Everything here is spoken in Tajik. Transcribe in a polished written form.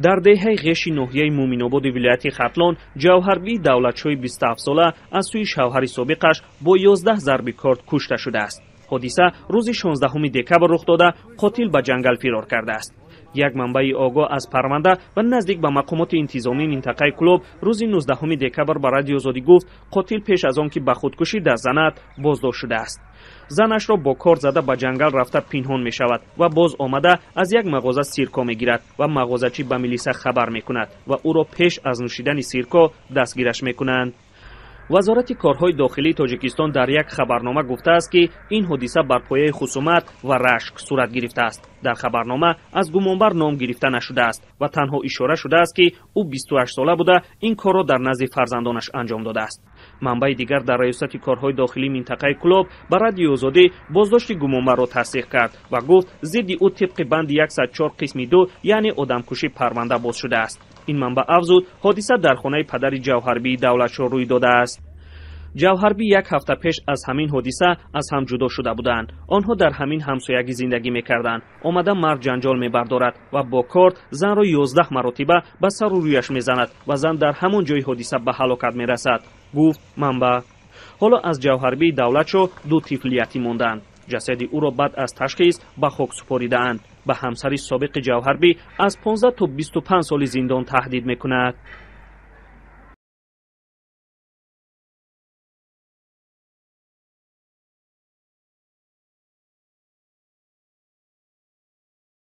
дар деҳаи ғеши ноҳияи муъминободи вилояти хатлон ҷавҳарбии давлатшоҳи 27 сола аз сӯи шавҳари собиқаш бо 11 зарби корд кушта шудааст. ҳодиса рӯзи 16 декабр рух дода, қотил ба ҷангал фирор кардааст. як манбаи огоҳ аз парванда ва наздик ба мақомоти интизомии минтақаи Кӯлоб рӯзи 19 декабр ба радио Озодӣ гуфт, қотил пеш аз он ки ба худкушӣ даст занад, боздошт шудааст. занашро бо кор зада ба ҷангал рафта пинҳон мешавад ва боз омада аз як мағоза сирко мегирад ва мағозачӣ ба милиса хабар мекунад ва ӯро пеш аз нӯшидани сирко дастгираш мекунанд. вазорати корҳои дохилии Тоҷикистон дар як хабарнома гуфтааст ки ин ҳодиса бар пояи хусумат ва рашк сурат гирифтааст. дар хабарнома аз гумонбар ном гирифта нашудааст ва танҳо ишора шудааст ки ӯ 28 сола буда ин корро дар назди фарзандонаш анҷом додааст. манбаи дигар дар раёсати корҳои дохилии минтақаи Кӯлоб ба радиои Озодӣ боздошти гумонбарро тасдиқ кард ва гуфт зидди ӯ тибқи банди 104 қисми 2 яъне одамкушӣ парванда боз шудааст. ин манба афзуд, ҳодиса дар хонаи падари Ҷавҳарбии Давлатшоҳ рӯй додааст. ҷавҳарбӣ як ҳафта пеш аз ҳамин ҳодиса аз ҳам ҷудо шуда буданд. онҳо дар ҳамин ҳамсоягӣ зиндагӣ мекарданд. омада мард ҷанҷол мебардорад ва бо корд занро 11 маротиба ба сару рӯяш мезанад ва зан дар ҳамон ҷои ҳодиса ба ҳалокат мерасад, гуфт манба. ҳоло аз Ҷавҳарбии Давлатшоҳ 2 тифли ятим монданд. ҷасади ӯро баъд аз ташхис ба хок супоридаанд. ба ҳамсари собиқи Ҷавҳарбӣ аз 15 то 25 соли зиндон таҳдид мекунад.